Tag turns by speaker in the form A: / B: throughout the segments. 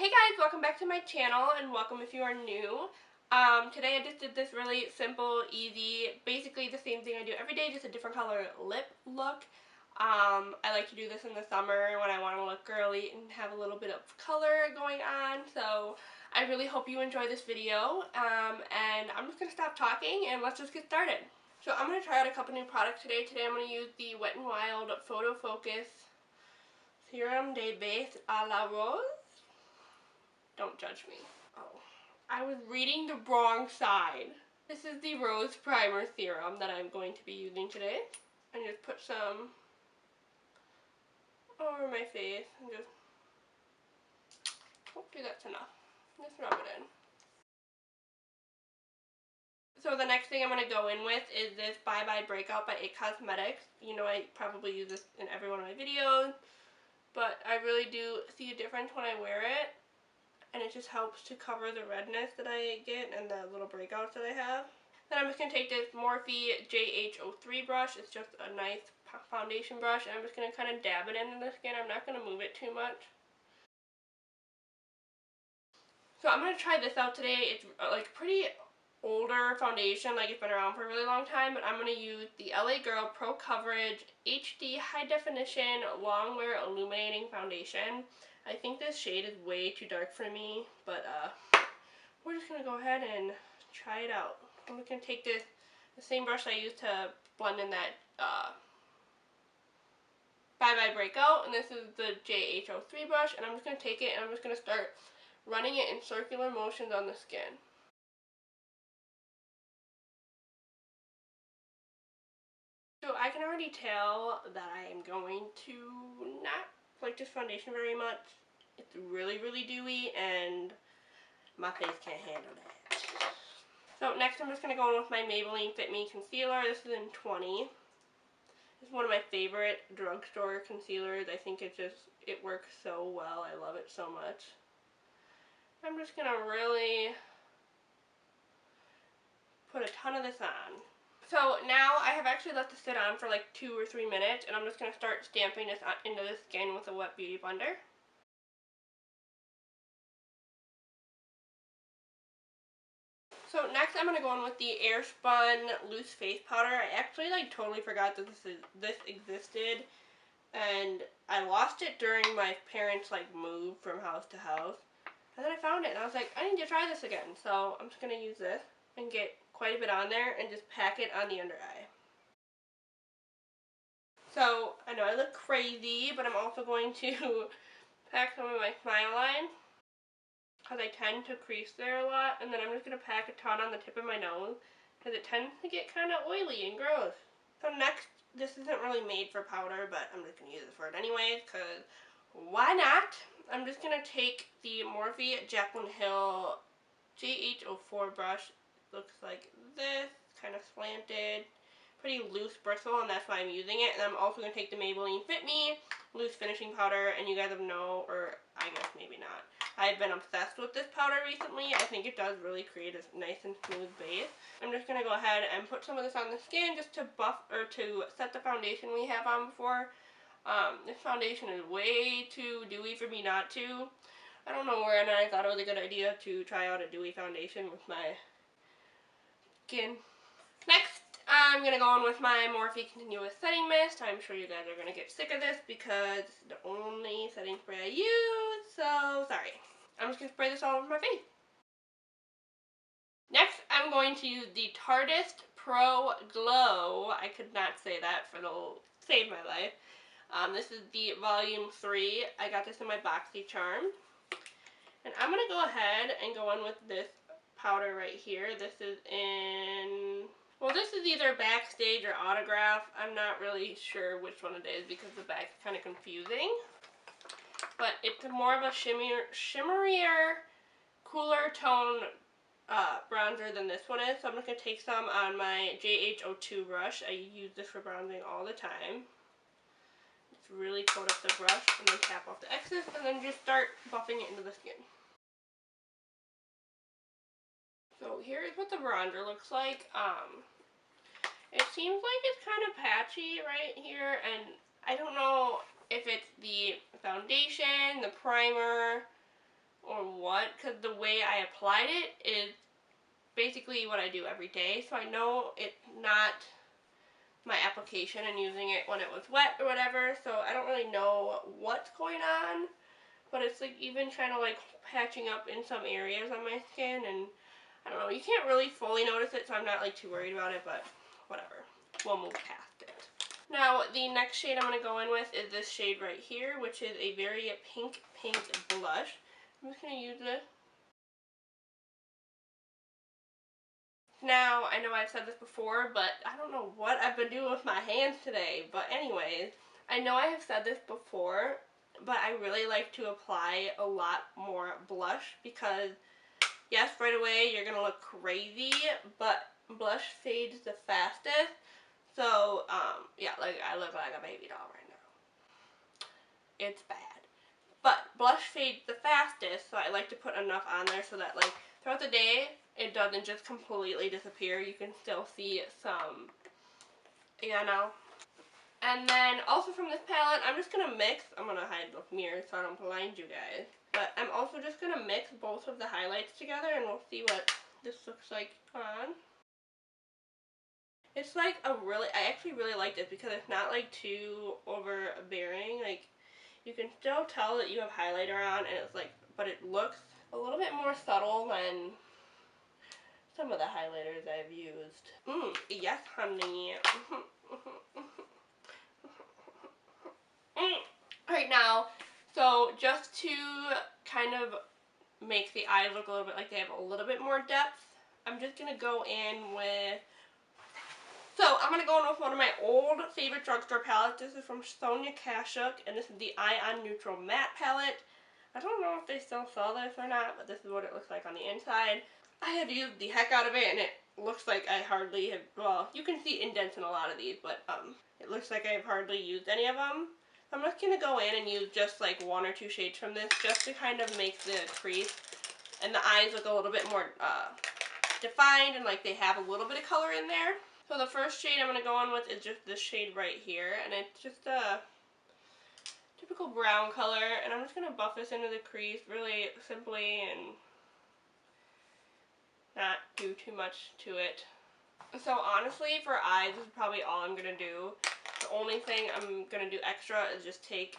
A: Hey guys, welcome back to my channel and welcome if you are new. Today I just did this really simple, easy, basically the same thing I do every day, just a different color lip look. I like to do this in the summer when I want to look girly and have a little bit of color going on, so I really hope you enjoy this video, and I'm just going to stop talking and let's just get started. So I'm going to try out a couple new products today. Today I'm going to use the Wet n Wild Photo Focus Serum de Base a la Rose. Don't judge me. Oh, I was reading the wrong side. This is the Rose Primer Serum that I'm going to be using today. And just put some over my face and just, hopefully that's enough. Just rub it in. So the next thing I'm going to go in with is this Bye Bye Breakout by IT Cosmetics. You know I probably use this in every one of my videos, but I really do see a difference when I wear it. And it just helps to cover the redness that I get and the little breakouts that I have. Then I'm just going to take this Morphe JH03 brush. It's just a nice foundation brush, and I'm just going to kind of dab it into the skin. I'm not going to move it too much. So I'm going to try this out today. It's like pretty older foundation, like it's been around for a really long time, but I'm going to use the LA Girl Pro Coverage HD High Definition Long Wear Illuminating Foundation. I think this shade is way too dark for me, but we're just going to go ahead and try it out. I'm just going to take the same brush I used to blend in that Bye Bye Breakout, and this is the JH03 brush, and I'm just going to take it and I'm just going to start running it in circular motions on the skin. So I can already tell that I am going to not like this foundation very much. It's really, really dewy and my face can't handle that. So next I'm just going to go in with my Maybelline Fit Me Concealer. This is in 20. This is one of my favorite drugstore concealers. I think it works so well. I love it so much. I'm just going to really put a ton of this on. So now I have actually let this sit on for like 2 or 3 minutes, and I'm just going to start stamping this into the skin with a wet beauty blender. So next I'm going to go in with the Airspun Loose Face Powder. I actually like totally forgot that this existed, and I lost it during my parents' like move from house to house. And then I found it and I was like, I need to try this again. So I'm just going to use this and get quite a bit on there and just pack it on the under eye. So I know I look crazy, but I'm also going to pack some of my smile line, because I tend to crease there a lot, and then I'm just going to pack a ton on the tip of my nose because it tends to get kind of oily and gross. So next, this isn't really made for powder, but I'm just going to use it for it anyways because why not? I'm just going to take the Morphe Jaclyn Hill JH04 brush. It looks like this, kind of slanted, pretty loose bristle, and that's why I'm using it. And I'm also going to take the Maybelline Fit Me Loose Finishing Powder, and you guys know, or I guess maybe not, I've been obsessed with this powder recently. I think it does really create a nice and smooth base. I'm just going to go ahead and put some of this on the skin just to buff, or to set the foundation we have on before. This foundation is way too dewy for me not to. I don't know where, and I thought it was a good idea to try out a dewy foundation with my skin. Next, I'm going to go in with my Morphe Continuous Setting Mist. I'm sure you guys are going to get sick of this because it's the only setting spray I use, so sorry. I'm just going to spray this all over my face. Next, I'm going to use the Tarteist Pro Glow. I could not say that for the save my life. This is the Volume 3. I got this in my BoxyCharm. And I'm going to go ahead and go in with this powder right here. This is in, well, this is either Backstage or Autograph. I'm not really sure which one it is because the back is kind of confusing. But it's more of a shimmerier, cooler tone bronzer than this one is. So I'm just going to take some on my JH02 brush. I use this for bronzing all the time. Just really coat up the brush and then tap off the excess and then just start buffing it into the skin. So here's what the bronzer looks like. It seems like it's kind of patchy right here, and I don't know if it's the foundation, the primer, or what, because the way I applied it is basically what I do every day, so I know it's not my application and using it when it was wet or whatever, so I don't really know what's going on, but it's like even kind of like patching up in some areas on my skin, and I don't know, you can't really fully notice it, so I'm not like too worried about it, but whatever, we'll move past it. Now the next shade I'm going to go in with is this shade right here, which is a very pink blush. I'm just going to use this. Now, I know I've said this before, but I don't know what I've been doing with my hands today. But anyways, I know I have said this before, but I really like to apply a lot more blush because, yes, right away you're going to look crazy, but blush fades the fastest. So, yeah, like I look like a baby doll right now. It's bad. But blush fades the fastest, so I like to put enough on there so that, like, throughout the day, it doesn't just completely disappear. You can still see some, you know. And then, also from this palette, I'm just going to mix, I'm going to hide the mirror so I don't blind you guys. But I'm also just going to mix both of the highlights together, and we'll see what this looks like on. It's like a really, I actually really like this because it's not, like, too overbearing. Like, you can still tell that you have highlighter on, and it's like, but it looks a little bit more subtle than some of the highlighters I've used. Yes, honey. Right now, so just to kind of make the eyes look a little bit like they have a little bit more depth, I'm just going to go in with, so I'm going to go in with one of my old favorite drugstore palettes. This is from Sonia Kashuk, and this is the Eye on Neutral Matte Palette. I don't know if they still sell this or not, but this is what it looks like on the inside. I have used the heck out of it, and it looks like I hardly have, well, you can see indents in a lot of these, but it looks like I've hardly used any of them. I'm just going to go in and use just like one or two shades from this just to kind of make the crease and the eyes look a little bit more defined, and like they have a little bit of color in there. So the first shade I'm going to go on with is just this shade right here, and it's just a typical brown color, and I'm just going to buff this into the crease really simply and not do too much to it. So honestly, for eyes, this is probably all I'm going to do. The only thing I'm going to do extra is just take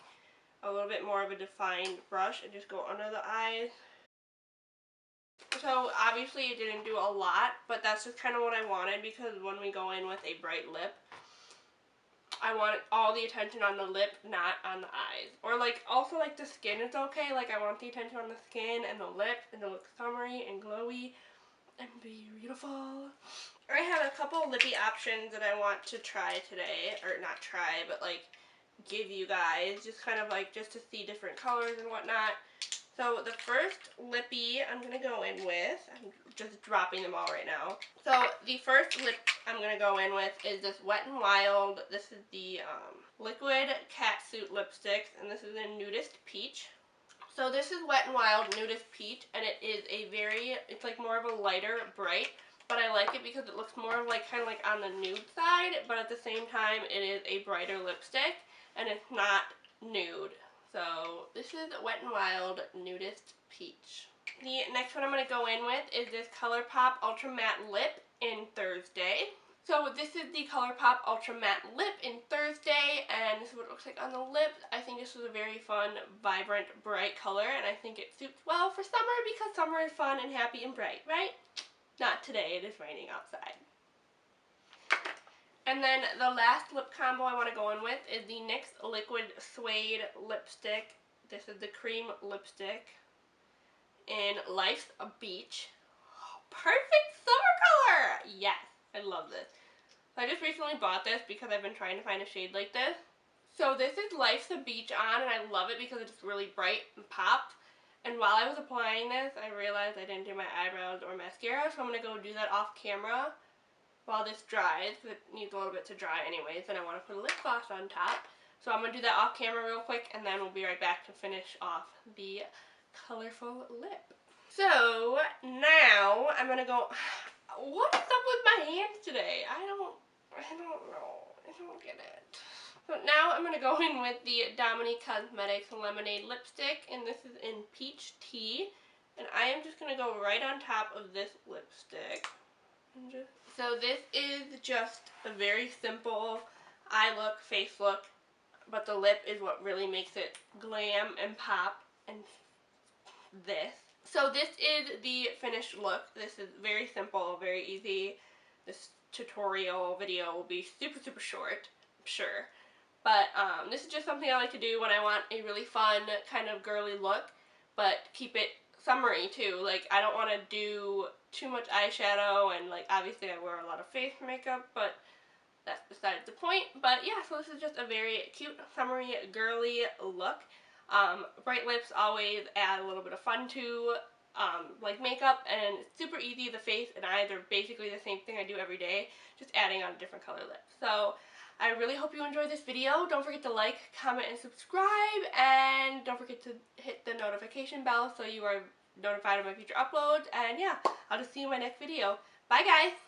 A: a little bit more of a defined brush and just go under the eyes. So obviously it didn't do a lot, but that's just kind of what I wanted, because when we go in with a bright lip, I want all the attention on the lip, not on the eyes. Or like, also like the skin is okay, like I want the attention on the skin and the lip and to look summery and glowy and beautiful. I have a couple lippy options that I want to try today, or not try, but like give you guys, just kind of like just to see different colors and whatnot. So the first lippy I'm going to go in with, I'm just dropping them all right now. So the first lip I'm going to go in with is this Wet n Wild. This is the Liquid Catsuit Lipstick, and this is in Nudist Peach. So this is Wet n Wild Nudist Peach, and it is a very, it's like more of a lighter bright, but I like it because it looks more of like kind of like on the nude side, but at the same time it is a brighter lipstick, and it's not nude. So this is Wet n Wild Nudist Peach. The next one I'm going to go in with is this ColourPop Ultra Matte Lip in Thursday. So this is the ColourPop Ultra Matte Lip in Thursday, and this is what it looks like on the lip. I think this was a very fun, vibrant, bright color, and I think it suits well for summer because summer is fun and happy and bright, right? Not today, it is raining outside. And then the last lip combo I want to go in with is the NYX Liquid Suede Lipstick. This is the cream lipstick in Life's a Beach. Perfect summer color! Yes, I love this. So I just recently bought this because I've been trying to find a shade like this. So this is Life's a Beach on, and I love it because it's really bright and popped. And while I was applying this, I realized I didn't do my eyebrows or mascara, so I'm going to go do that off camera while this dries, because it needs a little bit to dry anyways, and I want to put a lip gloss on top. So I'm going to do that off camera real quick, and then we'll be right back to finish off the colorful lip. So now I'm going to go, what's up with my hands today? I don't know. I don't get it. So now I'm going to go in with the Dominique Cosmetics Lemonade Lipstick, and this is in Peach Tea. And I am just going to go right on top of this lipstick. So this is just a very simple eye look, face look, but the lip is what really makes it glam and pop. And this. So this is the finished look. This is very simple, very easy. This tutorial video will be super, super short, I'm sure. But this is just something I like to do when I want a really fun, kind of girly look, but keep it summery too. Like, I don't want to do too much eyeshadow, and like, obviously I wear a lot of face makeup, but that's besides the point. But yeah, so this is just a very cute, summery, girly look. Bright lips always add a little bit of fun to like makeup, and it's super easy. The face and eyes are basically the same thing I do every day, just adding on a different color lip. So I really hope you enjoyed this video. Don't forget to like, comment, and subscribe, and don't forget to hit the notification bell so you are notified of my future uploads. And yeah, I'll just see you in my next video. Bye guys!